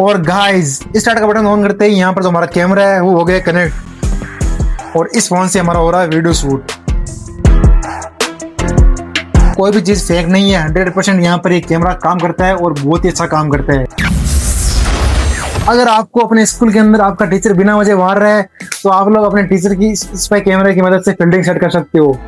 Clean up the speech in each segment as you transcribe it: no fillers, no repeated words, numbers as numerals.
और guys start का button on करते ही यहाँ पर जो हमारा कैमरा है वो हो गया कनेक्ट और इस फोन से हमारा हो रहा है वीडियो शूट। कोई भी चीज फेक नहीं है, 100% यहाँ पर ये कैमरा काम करता है और बहुत ही अच्छा काम करता है। अगर आपको अपने स्कूल के अंदर आपका टीचर बिना वजह मार रहा है तो आप लोग अपने टीचर की स्पाई कैमरे की मदद से फील्डिंग सेट कर सकते हो।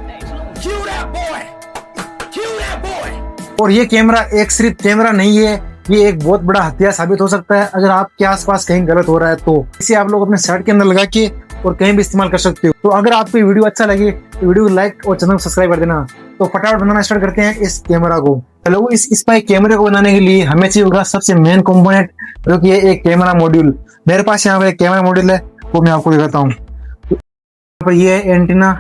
और ये कैमरा एक सिर्फ कैमरा नहीं है, ये एक बहुत बड़ा हथियार साबित हो सकता है अगर आपके आसपास कहीं गलत हो रहा है तो इसे आप लोग अपने शर्ट के अंदर लगा के और कहीं भी इस्तेमाल कर सकते हो। तो अगर आपको ये वीडियो अच्छा लगे तो वीडियो को लाइक और चैनल को सब्सक्राइब कर देना। तो फटाफट बनाना स्टार्ट करते हैं इस कैमरा को। चलो इस स्पाई कैमरे को बनाने के लिए हमें चाहिए होगा सबसे मेन कंपोनेंट जो कि एक कैमरा मॉड्यूल। मेरे पास यहाँ पर एक कैमरा मॉड्यूल है वो मैं आपको दिखाता हूँ। यहाँ पर ये है एंटीना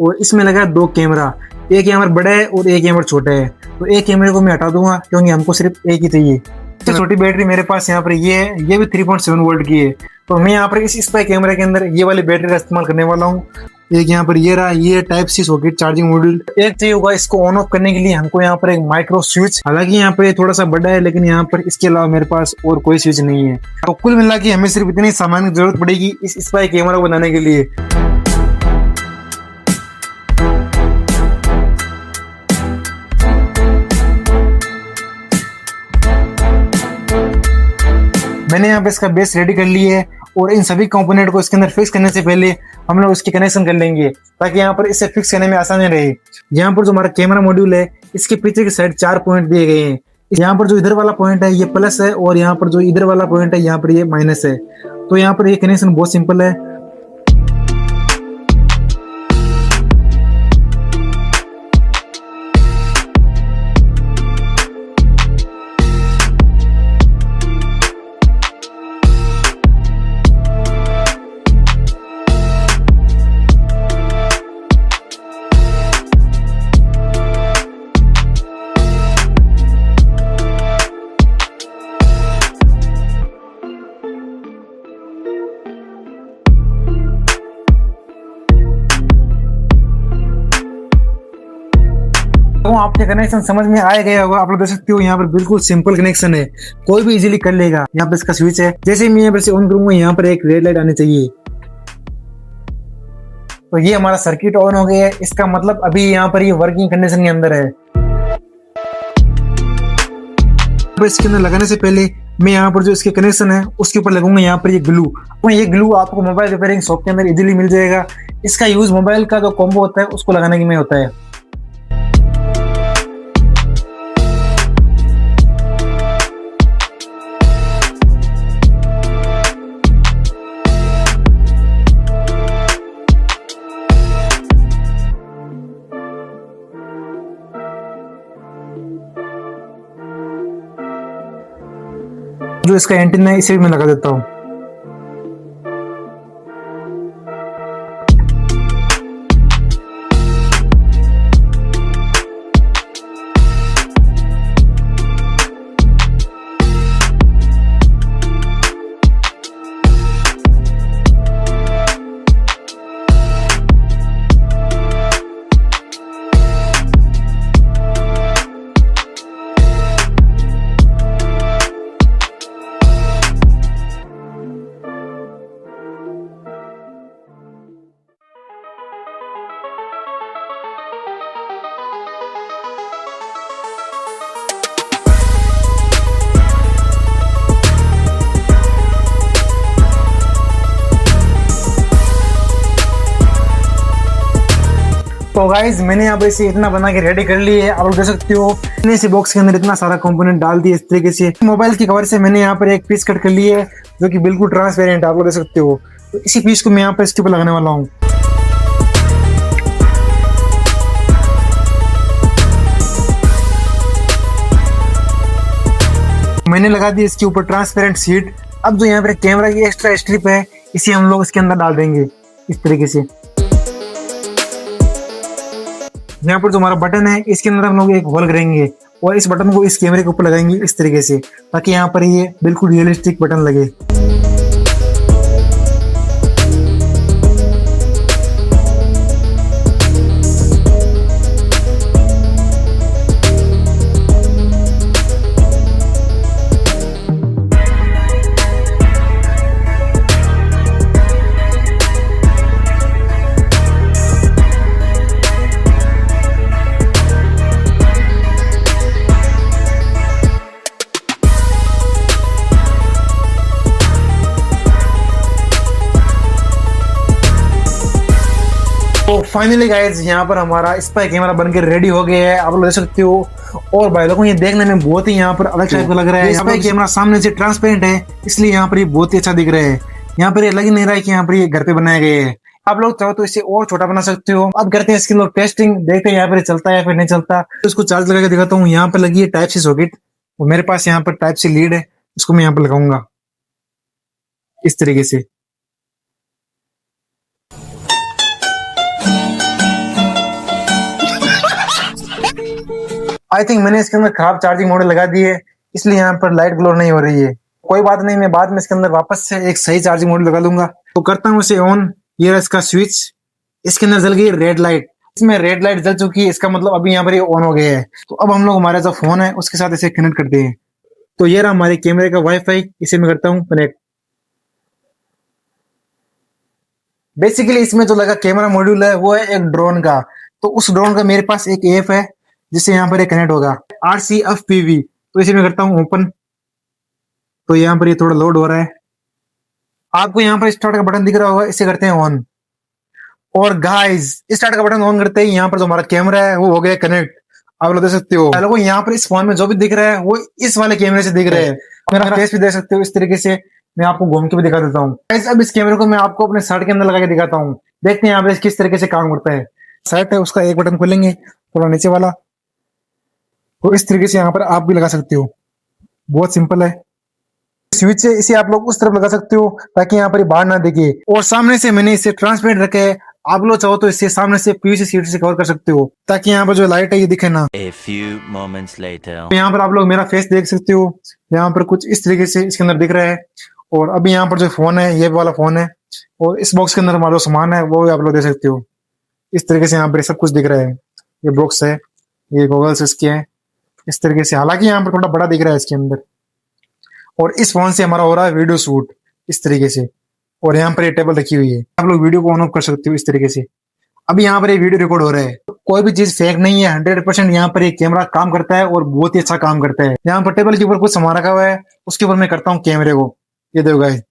और इसमें लगा है 2 कैमरा, एक यहाँ पर बड़ा है और एक यहाँ पर छोटा है। तो एक कैमरे को मैं हटा दूंगा क्योंकि हमको सिर्फ एक ही चाहिए। सबसे छोटी बैटरी मेरे पास यहाँ पर ये है, ये भी 3.7 वोल्ट की है। तो मैं यहाँ पर इस स्पाई कैमरे के अंदर ये वाली बैटरी का इस्तेमाल करने वाला हूँ। एक यहाँ पर ये रहा, ये type C socket charging module. एक चाहिए होगा इसको ऑन ऑफ करने के लिए हमको यहाँ पर एक माइक्रो स्विच। हालांकि यहाँ पर थोड़ा सा बड़ा है लेकिन यहाँ पर इसके अलावा मेरे पास और कोई स्विच नहीं है। तो कुल मिला के हमें सिर्फ इतनी सामान की जरूरत पड़ेगी इस स्पाई कैमरा को बनाने के लिए। मैंने यहाँ पे इसका बेस रेडी कर लिया है और इन सभी कंपोनेंट को इसके अंदर फिक्स करने से पहले हम लोग इसके कनेक्शन कर लेंगे ताकि यहाँ पर इसे फिक्स करने में आसानी रहे। यहाँ पर जो हमारा कैमरा मॉड्यूल है इसके पीछे की साइड 4 पॉइंट दिए गए हैं। यहाँ पर जो इधर वाला पॉइंट है ये प्लस है और यहाँ पर जो इधर वाला पॉइंट है यहाँ पर ये माइनस है। तो यहाँ पर ये कनेक्शन बहुत सिंपल है। आपके कनेक्शन समझ में आ गया होगा। आप लोग देख सकते हो यहाँ पर बिल्कुल सिंपल कनेक्शन है, कोई भी इजीली कर लेगा। यहाँ पर इसका स्विच है, जैसे ही मैं यहाँ पर से ऑन करूंगा यहाँ पर एक रेड लाइट आनी चाहिए। तो ये हमारा सर्किट ऑन हो गया है, इसका मतलब अभी यहाँ पर ये वर्किंग कंडीशन के अंदर है। इसके अंदर लगाने से पहले मैं यहाँ पर जो इसके कनेक्शन है उसके ऊपर लगूंगा यहाँ पर ये ग्लू। और ये ग्लू आपको मोबाइल रिपेयरिंग शॉप के अंदर इजीली मिल जाएगा। इसका यूज मोबाइल का जो कॉम्बो होता है उसको लगाने के में होता है। जो इसका एंटीना है इसे भी मैं लगा देता हूँ। तो गाइज मैंने यहाँ पे इसे इतना बना के रेडी कर ली है। आप लोग देख सकते हो इतने से बॉक्स के अंदर इतना सारा कंपोनेंट डाल दिए इस तरीके से। मोबाइल की कवर से मैंने यहाँ पर एक पीस कट कर ली है जो कि बिल्कुल ट्रांसपेरेंट है, आप लोग देख सकते हो। तो इसी पीस को मैं यहाँ पर इसके ऊपर लगाने वाला हूँ। मैंने लगा दी इसके ऊपर ट्रांसपेरेंट शीट। अब जो यहाँ पर कैमरा की एक्स्ट्रा स्ट्रिप है इसे हम लोग इसके अंदर डाल देंगे इस तरीके से। यहाँ पर जो हमारा बटन है इसके अंदर हम लोग एक होल करेंगे और इस बटन को इस कैमरे के ऊपर लगाएंगे इस तरीके से ताकि यहाँ पर ये बिल्कुल रियलिस्टिक बटन लगे। फाइनली गाइज यहाँ पर हमारा स्पाई कैमरा बनकर रेडी हो गया है, आप लोग देख सकते हो। और भाई लोगों ये देखने में बहुत ही यहाँ पर अलग टाइप का लग रहा है। स्पाई कैमरा सामने से ट्रांसपेरेंट है, इसलिए यहाँ पर ये बहुत ही अच्छा दिख रहा है। यहाँ पर ये लग ही नहीं रहा है कि यहाँ पर ये घर पे बनाए गए हैं। आप लोग चाहो तो इसे और छोटा बना सकते हो। अब करते हैं इसकी लोग टेस्टिंग, देखते हैं यहाँ पर चलता है या फिर नहीं चलता। तो इसको चार्ज लगा के दिखाता हूँ। यहाँ पर लगी है टाइप सी सॉकेट, और मेरे पास यहाँ पर टाइप सी लीड है, इसको मैं यहाँ पर लगाऊंगा इस तरीके से। आई थिंक मैंने इसके अंदर खराब चार्जिंग मॉडल लगा दी है, इसलिए यहाँ पर लाइट ग्लो नहीं हो रही है। कोई बात नहीं, मैं बाद में इसके अंदर वापस से एक सही चार्जिंग मॉडल लगा लूंगा। तो करता हूँ इसे ऑन। ये रहा इसका स्विच, इसके अंदर जल गई रेड लाइट। इसमें रेड लाइट जल चुकी है, इसका मतलब अभी यहाँ पर ये ऑन हो गया है। तो अब हम लोग हमारा जो फोन है उसके साथ इसे कनेक्ट करते हैं। तो ये रहा हमारे कैमरे का वाईफाई, इसे मैं करता हूँ कनेक्ट। बेसिकली इसमें जो लगा कैमरा मॉड्यूल है वो है एक ड्रोन का। तो उस ड्रोन का मेरे पास एक ऐप है जिससे यहाँ पर ये कनेक्ट होगा, RCFPV। तो इसे मैं करता हूँ ओपन। तो यहाँ पर ये थोड़ा लोड हो रहा है। आपको यहाँ पर स्टार्ट का बटन दिख रहा होगा, इसे करते हैं ऑन। और गाइस स्टार्ट का बटन ऑन करते ही यहाँ पर जो हमारा कैमरा है वो हो गया कनेक्ट। आप लोग देख सकते हो। लोगों यहाँ पर इस फोन में जो भी दिख रहा है वो इस वाले कैमरे से दिख रहा है। मेरा फेस भी देख सकते हो इस तरीके से। मैं आपको घूम के भी दिखा देता हूँ। गाइस अब इस कैमरे को मैं आपको अपने शर्ट के अंदर लगा के दिखाता हूँ। देखते हैं यहाँ पे किस तरीके से काम करता है। शर्ट है उसका एक बटन खोलेंगे, थोड़ा नीचे वाला, तो इस तरीके से यहाँ पर आप भी लगा सकते हो। बहुत सिंपल है। स्विच है, इसे आप लोग उस तरफ लगा सकते हो ताकि यहाँ पर बाहर ना दिखे। और सामने से मैंने इसे ट्रांसपेरेंट रखा है। आप लोग चाहो तो इसे सामने से PVC शीट से कवर कर सकते हो ताकि यहाँ पर जो लाइट है ये दिखे ना। A few moments later. यहाँ पर आप लोग मेरा फेस देख सकते हो। यहाँ पर कुछ इस तरीके से इसके अंदर दिख रहा है। और अभी यहाँ पर जो फोन है ये वाला फोन है, और इस बॉक्स के अंदर हमारा जो सामान है वो भी आप लोग देख सकते हो। इस तरीके से यहाँ पर सब कुछ दिख रहा है। ये बॉक्स है, ये गॉगल्स इसके हैं इस तरीके से। हालांकि यहाँ पर थोड़ा बड़ा दिख रहा है इसके अंदर। और इस फोन से हमारा हो रहा है वीडियो शूट इस तरीके से। और यहाँ पर ये टेबल रखी हुई है, आप लोग वीडियो को ऑन ऑफ कर सकते हो इस तरीके से। अभी यहाँ पर ये वीडियो रिकॉर्ड हो रहा है। कोई भी चीज फेक नहीं है, 100% यहाँ पर ये कैमरा काम करता है और बहुत ही अच्छा काम करता है। यहाँ पर टेबल के ऊपर कुछ सामान रखा हुआ है, उसके ऊपर मैं करता हूँ कैमरे को। ये देखो गाइस,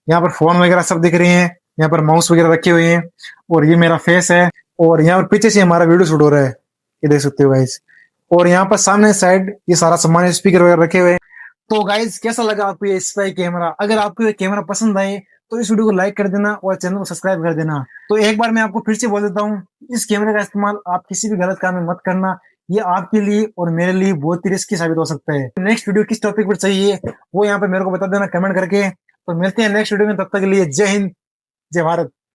यहाँ पर फोन वगैरह सब दिख रहे हैं, यहाँ पर माउस वगैरह रखे हुए हैं, और ये मेरा फेस है। और यहाँ पर पीछे से हमारा वीडियो शूट हो रहा है, ये देख सकते हो गाइस। और यहाँ पर सामने साइड ये सारा सामान, स्पीकर वगैरह रखे हुए हैं। तो गाइस कैसा लगा आपको ये स्पाई कैमरा? अगर आपको ये कैमरा पसंद आए तो इस वीडियो को लाइक कर देना और चैनल को सब्सक्राइब कर देना। तो एक बार मैं आपको फिर से बोल देता हूँ, इस कैमरे का इस्तेमाल आप किसी भी गलत काम में मत करना। ये आपके लिए और मेरे लिए बहुत ही रिस्की साबित हो सकता है। नेक्स्ट वीडियो किस टॉपिक पर चाहिए वो यहाँ पे मेरे को बता देना कमेंट करके। तो मिलते हैं नेक्स्ट वीडियो में, तब तक के लिए जय हिंद, जय भारत।